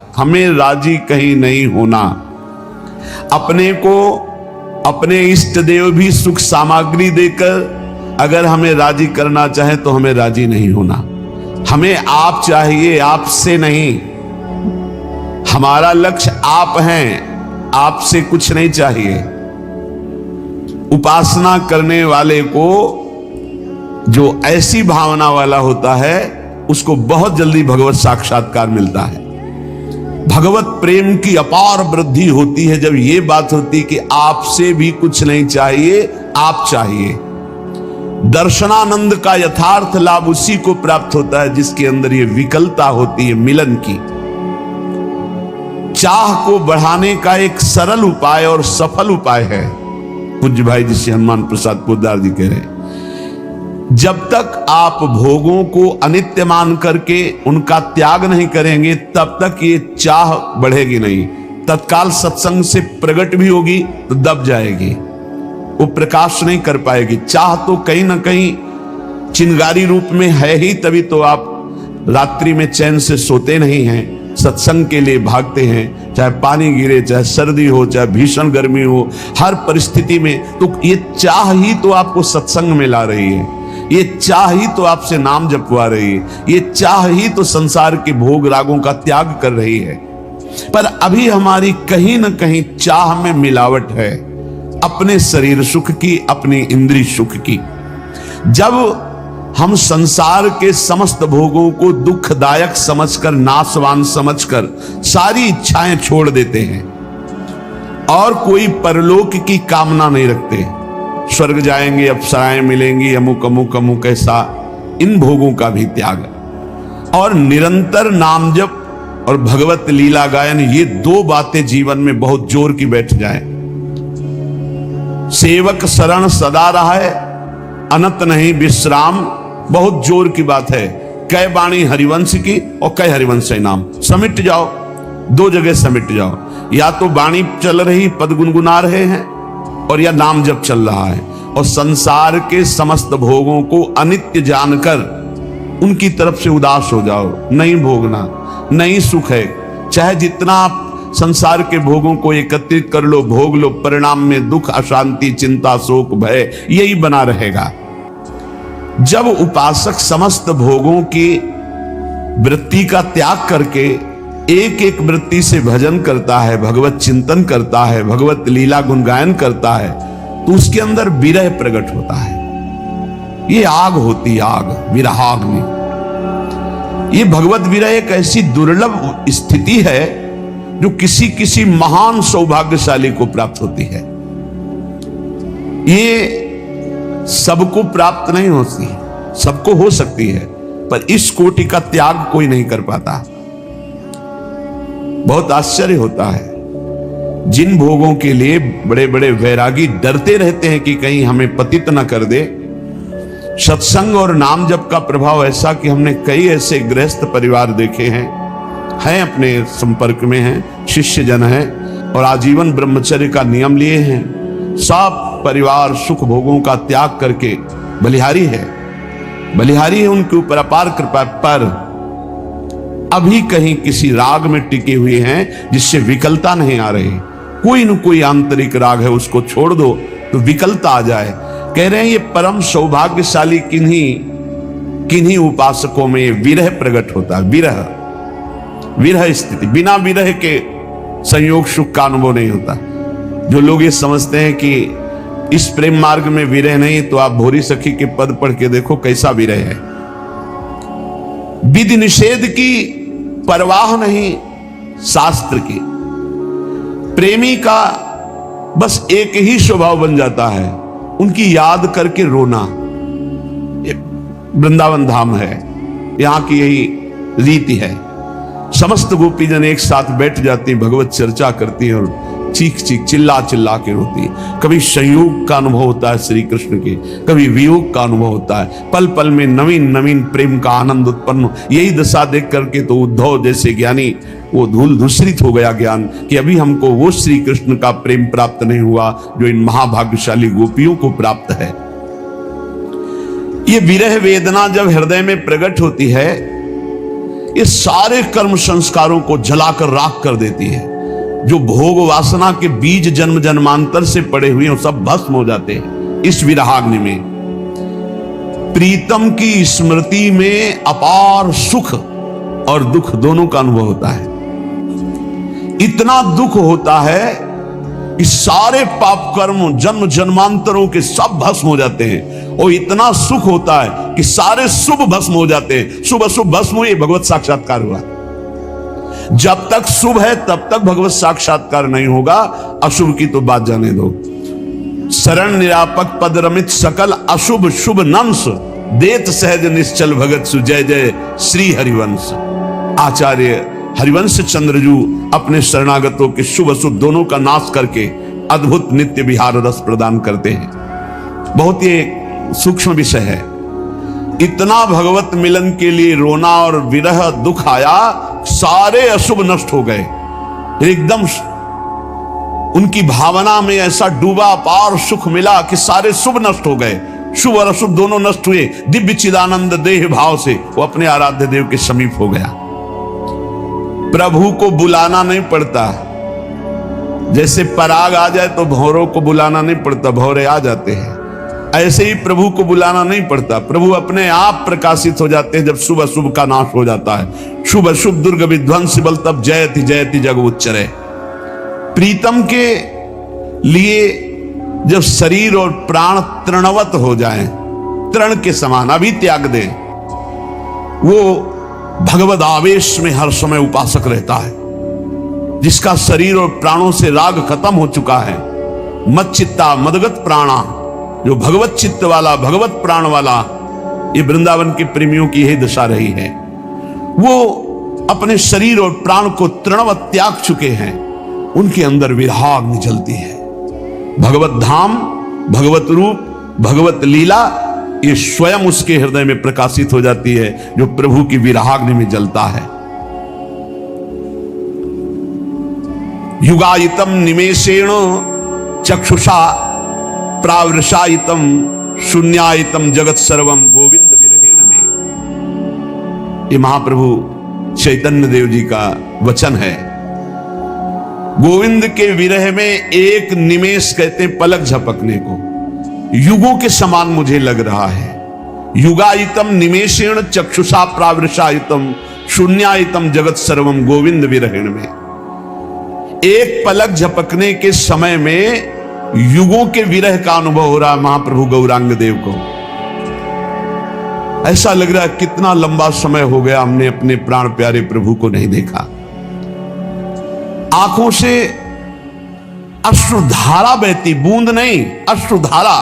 हमें राजी कहीं नहीं होना। अपने को अपने इष्ट देव भी सुख सामग्री देकर अगर हमें राजी करना चाहे तो हमें राजी नहीं होना। हमें आप चाहिए, आपसे नहीं। हमारा लक्ष्य आप हैं, आपसे कुछ नहीं चाहिए। उपासना करने वाले को जो ऐसी भावना वाला होता है उसको बहुत जल्दी भगवत साक्षात्कार मिलता है। भगवत प्रेम की अपार वृद्धि होती है जब ये बात होती कि आपसे भी कुछ नहीं चाहिए, आप चाहिए। दर्शनानंद का यथार्थ लाभ उसी को प्राप्त होता है जिसके अंदर ये विकलता होती है मिलन की। चाह को बढ़ाने का एक सरल उपाय और सफल उपाय है, पूज्य भाई जिसे हनुमान प्रसाद पोद्दार जी कह रहे हैं, जब तक आप भोगों को अनित्य मान करके उनका त्याग नहीं करेंगे तब तक ये चाह बढ़ेगी नहीं। तत्काल सत्संग से प्रकट भी होगी तो दब जाएगी, वो प्रकाश नहीं कर पाएगी। चाह तो कहीं ना कहीं चिंगारी रूप में है ही, तभी तो आप रात्रि में चैन से सोते नहीं हैं, सत्संग के लिए भागते हैं। चाहे पानी गिरे, चाहे सर्दी हो, चाहे भीषण गर्मी हो, हर परिस्थिति में तो ये चाह ही तो आपको सत्संग में ला रही है, ये चाह ही तो आपसे नाम जपवा रही है, ये चाह ही तो संसार के भोग रागों का त्याग कर रही है। पर अभी हमारी कहीं ना कहीं चाह में मिलावट है, अपने शरीर सुख की, अपनी इंद्रिय सुख की। जब हम संसार के समस्त भोगों को दुखदायक समझकर, नाशवान समझकर सारी इच्छाएं छोड़ देते हैं और कोई परलोक की कामना नहीं रखते, स्वर्ग जाएंगे, अप्सराएं मिलेंगी, अमुक अमुक अमुक, ऐसा इन भोगों का भी त्याग और निरंतर नाम जप और भगवत लीला गायन, ये दो बातें जीवन में बहुत जोर की बैठ जाए। सेवक शरण सदा रहे, अनंत नहीं विश्राम, बहुत जोर की बात है। कै बाणी हरिवंश की और कै हरिवंश नाम, समिट जाओ, दो जगह समिट जाओ। या तो बाणी चल रही, पद गुनगुना रहे हैं, और या नाम जप चल रहा है। और संसार के समस्त भोगों को अनित्य जानकर उनकी तरफ से उदास हो जाओ। नहीं भोगना, नहीं सुख है, चाहे जितना आप संसार के भोगों को एकत्रित कर लो, भोग लो, परिणाम में दुख, अशांति, चिंता, शोक, भय यही बना रहेगा। जब उपासक समस्त भोगों की वृत्ति का त्याग करके एक एक वृत्ति से भजन करता है, भगवत चिंतन करता है, भगवत लीला गुणगायन करता है, तो उसके अंदर विरह प्रकट होता है। ये आग होती, आग, विरहाग्नि। ये भगवत विरह एक ऐसी दुर्लभ स्थिति है जो किसी किसी महान सौभाग्यशाली को प्राप्त होती है। ये सबको प्राप्त नहीं होती, सबको हो सकती है, पर इस कोटि का त्याग कोई नहीं कर पाता। बहुत आश्चर्य होता है, जिन भोगों के लिए बड़े बड़े वैरागी डरते रहते हैं कि कहीं हमें पतित न कर दे, सत्संग और नाम जप का प्रभाव ऐसा कि हमने कई ऐसे गृहस्थ परिवार देखे हैं अपने संपर्क में हैं, शिष्य जन हैं और आजीवन ब्रह्मचर्य का नियम लिए हैं। सब परिवार सुख भोगों का त्याग करके बलिहारी है, बलिहारी है, उनके ऊपर अपार कृपा, पर अभी कहीं किसी राग में टिके हुए हैं जिससे विकलता नहीं आ रही। कोई न कोई आंतरिक राग है, उसको छोड़ दो तो विकलता आ जाए। कह रहे हैं ये परम सौभाग्यशाली किन्हीं उपासकों में विरह प्रकट होता है। विरह स्थिति, बिना विरह के संयोग सुख का अनुभव नहीं होता। जो लोग ये समझते हैं कि इस प्रेम मार्ग में विरह नहीं, तो आप भोरी सखी के पद पढ़ के देखो कैसा विरह है। विधि निषेध की परवाह नहीं शास्त्र की। प्रेमी का बस एक ही स्वभाव बन जाता है, उनकी याद करके रोना। वृंदावन धाम है, यहां की यही रीति है। समस्त गोपीजन एक साथ बैठ जाती, भगवत चर्चा करती है और चीख चीख चिल्ला चिल्ला के रोती है। कभी संयोग का अनुभव होता है श्री कृष्ण के, कभी वियोग का अनुभव होता है। पल पल में नवीन नवीन प्रेम का आनंद उत्पन्न। यही दशा देख करके तो उद्धव जैसे ज्ञानी वो धूल धूसरित हो गया ज्ञान कि अभी हमको वो श्री कृष्ण का प्रेम प्राप्त नहीं हुआ जो इन महाभाग्यशाली गोपियों को प्राप्त है। ये विरह वेदना जब हृदय में प्रकट होती है, ये सारे कर्म संस्कारों को जलाकर राख कर देती है। जो भोग वासना के बीज जन्म जन्मांतर से पड़े हुए हैं सब भस्म हो जाते हैं इस विरहाग्नि में। प्रीतम की स्मृति में अपार सुख और दुख दोनों का अनुभव होता है। इतना दुख होता है कि सारे पाप कर्म जन्म जन्मांतरों के सब भस्म हो जाते हैं, और इतना सुख होता है कि सारे शुभ भस्म हो जाते हैं। शुभ अशुभ भस्म हुए, भगवत साक्षात्कार हुआ। जब तक शुभ है तब तक भगवत साक्षात्कार नहीं होगा, अशुभ की तो बात जाने दो। शरण निरापक पद रमित सकल अशुभ शुभ नंस, देत सहज निश्चल भगत सु जय जय श्री हरिवंश। आचार्य हरिवंश चंद्रजू अपने शरणागतों के शुभ अशुभ दोनों का नाश करके अद्भुत नित्य विहार रस प्रदान करते हैं। बहुत ही सूक्ष्म विषय है। इतना भगवत मिलन के लिए रोना और विरह दुख आया, सारे अशुभ नष्ट हो गए। एकदम उनकी भावना में ऐसा डूबा अपार सुख मिला कि सारे शुभ नष्ट हो गए। शुभ और अशुभ दोनों नष्ट हुए। दिव्य चिदानंद देह भाव से वो अपने आराध्य देव के समीप हो गया। प्रभु को बुलाना नहीं पड़ता। जैसे पराग आ जाए तो भौरों को बुलाना नहीं पड़ता, भौरे आ जाते हैं। ऐसे ही प्रभु को बुलाना नहीं पड़ता, प्रभु अपने आप प्रकाशित हो जाते हैं जब शुभ अशुभ का नाश हो जाता है। शुभ अशुभ दुर्ग विध्वंस बल तब जयति जयति जग उच्चरे। प्रीतम के लिए जब शरीर और प्राण तृणवत हो जाएं, तृण के समान अभी त्याग दें, वो भगवद आवेश में हर समय उपासक रहता है। जिसका शरीर और प्राणों से राग खत्म हो चुका है, मत चित्ता मदगत प्राणा, जो भगवत चित्त वाला भगवत प्राण वाला, ये वृंदावन के प्रेमियों की यही दशा रही है। वो अपने शरीर और प्राण को तृणवत त्याग चुके हैं, उनके अंदर विरहाग्नि जलती है। भगवत धाम, भगवत रूप, भगवत लीला ये स्वयं उसके हृदय में प्रकाशित हो जाती है, जो प्रभु की विरहाग्नि में जलता है। युगायितम निमेषेण चक्षुषा प्रावृषायितम शून्यायितम जगत सर्वम गोविंद विरहेण में। ये महाप्रभु चैतन्य देव जी का वचन है। गोविंद के विरह में एक निमेष कहते हैं पलक झपकने को, युगों के समान मुझे लग रहा है। युगायितम निमेषेण चक्षुषा प्रावृषायितम शून्यायितम जगत सर्वम गोविंद विरहेण में। एक पलक झपकने के समय में युगों के विरह का अनुभव हो रहा महाप्रभु गौरांग देव को। ऐसा लग रहा है कितना लंबा समय हो गया हमने अपने प्राण प्यारे प्रभु को नहीं देखा। आंखों से अश्रुधारा बहती, बूंद नहीं अश्रुधारा।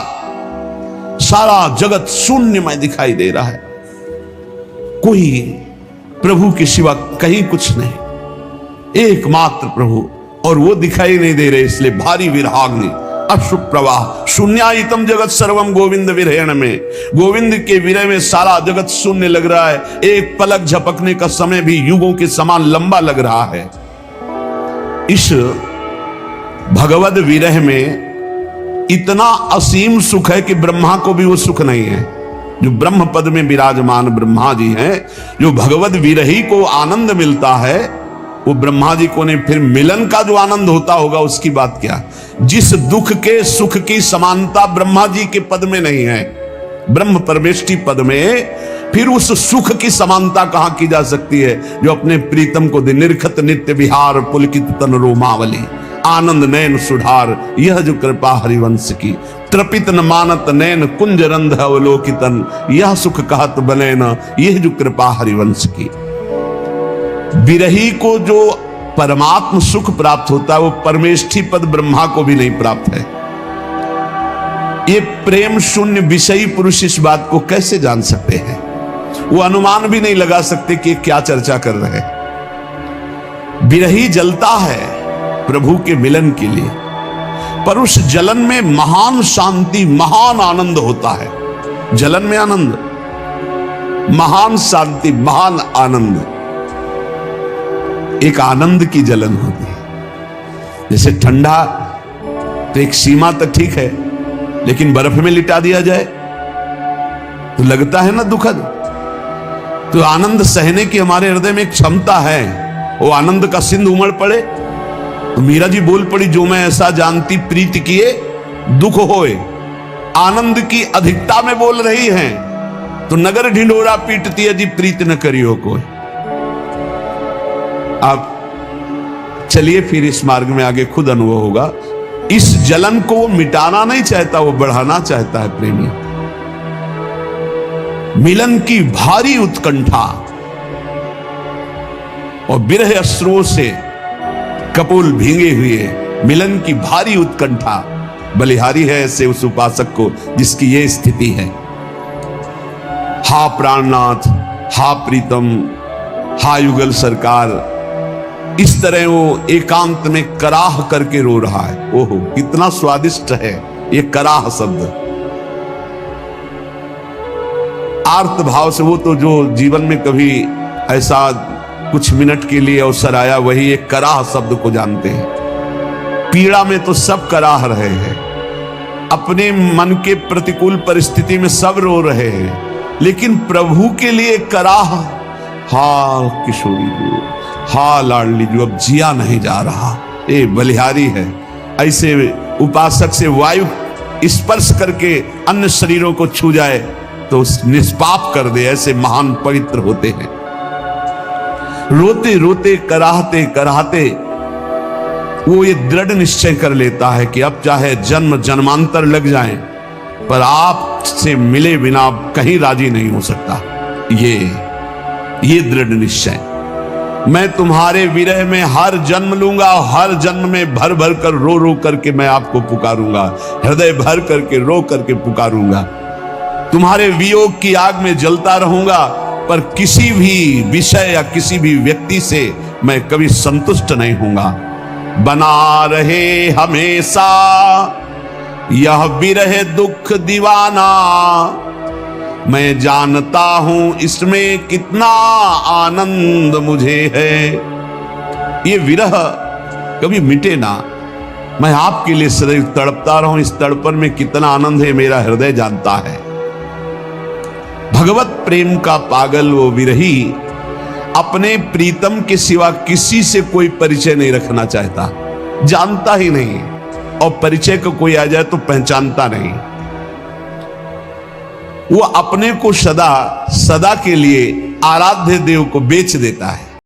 सारा जगत शून्यमय दिखाई दे रहा है, कोई प्रभु के सिवा कहीं कुछ नहीं, एकमात्र प्रभु, और वो दिखाई नहीं दे रहे, इसलिए भारी विरहाग्नि अश्रु प्रवाह। शून्यायितम जगत सर्वम गोविंद विरहेण में, गोविंद के विरह में सारा जगत शून्य लग रहा है। एक पलक झपकने का समय भी युगों के समान लंबा लग रहा है। इस भगवद विरह में इतना असीम सुख है कि ब्रह्मा को भी वो सुख नहीं है। जो ब्रह्म पद में विराजमान ब्रह्मा जी हैं, जो भगवद विरही को आनंद मिलता है, वो ब्रह्मा जी को नहीं। फिर मिलन का जो आनंद होता होगा उसकी बात क्या। जिस दुख के सुख की समानता ब्रह्मा जी के पद में नहीं है, ब्रह्म परमेष्टि पद में, फिर उस सुख की समानता कहां की जा सकती है जो अपने प्रीतम को दे। निर्खत नित्य विहार पुलकित तन रोमावली, आनंद नयन सुधार, यह जो कृपा हरिवंश की। त्रपित न मानत नयन कुंज रंध अवलोकितन, यह सुख कहत बने न, यह जो कृपा हरिवंश की। विरही को जो परमात्म सुख प्राप्त होता है वो परमेष्ठी पद ब्रह्मा को भी नहीं प्राप्त है। ये प्रेम शून्य विषयी पुरुष इस बात को कैसे जान सकते हैं। वो अनुमान भी नहीं लगा सकते कि क्या चर्चा कर रहे हैं। विरही जलता है प्रभु के मिलन के लिए, पर उस जलन में महान शांति महान आनंद होता है। जलन में आनंद, महान शांति महान आनंद, एक आनंद की जलन होती है। जैसे ठंडा तो एक सीमा तक ठीक है, लेकिन बर्फ में लिटा दिया जाए तो लगता है ना दुखद। तो आनंद सहने की हमारे हृदय में एक क्षमता है, वो आनंद का सिंधु उमड़ पड़े। तो मीरा जी बोल पड़ी, जो मैं ऐसा जानती प्रीति किए दुख होए। आनंद की अधिकता में बोल रही हैं। तो नगर ढिंढोरा पीटती है जी प्रीत न करियो कोई। आप चलिए फिर इस मार्ग में आगे खुद अनुभव होगा। इस जलन को वो मिटाना नहीं चाहता, वो बढ़ाना चाहता है प्रेमी। मिलन की भारी उत्कंठा और विरह अश्रुओं से कपोल भींगे हुए, मिलन की भारी उत्कंठा बलिहारी है ऐसे उस उपासक को जिसकी ये स्थिति है। हा प्राणनाथ, हा प्रीतम, हा युगल सरकार, इस तरह वो एकांत में कराह करके रो रहा है। ओहो कितना स्वादिष्ट है ये कराह शब्द। आर्त भाव से, वो तो जो जीवन में कभी ऐसा कुछ मिनट के लिए अवसर आया वही एक कराह शब्द को जानते हैं। पीड़ा में तो सब कराह रहे हैं, अपने मन के प्रतिकूल परिस्थिति में सब रो रहे हैं, लेकिन प्रभु के लिए कराह, हा किशोरी जो, हा लाडली जो अब जिया नहीं जा रहा, ये बलिहारी है। ऐसे उपासक से वायु स्पर्श करके अन्य शरीरों को छू जाए तो निष्पाप कर दे, ऐसे महान पवित्र होते हैं। रोते रोते कराहते कराहते वो ये दृढ़ निश्चय कर लेता है कि अब चाहे जन्म जन्मांतर लग जाएं, पर आपसे मिले बिना कहीं राजी नहीं हो सकता। ये दृढ़ निश्चय, मैं तुम्हारे विरह में हर जन्म लूंगा, हर जन्म में भर भर कर रो रो करके मैं आपको पुकारूंगा, हृदय भर करके रो करके पुकारूंगा। तुम्हारे वियोग की आग में जलता रहूंगा, पर किसी भी विषय या किसी भी व्यक्ति से मैं कभी संतुष्ट नहीं होऊंगा। बना रहे हमेशा यह विरह दुख दीवाना, मैं जानता हूं इसमें कितना आनंद मुझे है। ये विरह कभी मिटे ना, मैं आपके लिए सदैव तड़पता रहूं, इस तड़पन में कितना आनंद है मेरा हृदय जानता है। भगवत प्रेम का पागल वो विरही अपने प्रीतम के सिवा किसी से कोई परिचय नहीं रखना चाहता, जानता ही नहीं, और परिचय को कोई आ जाए तो पहचानता नहीं। वो अपने को सदा सदा के लिए आराध्य देव को बेच देता है।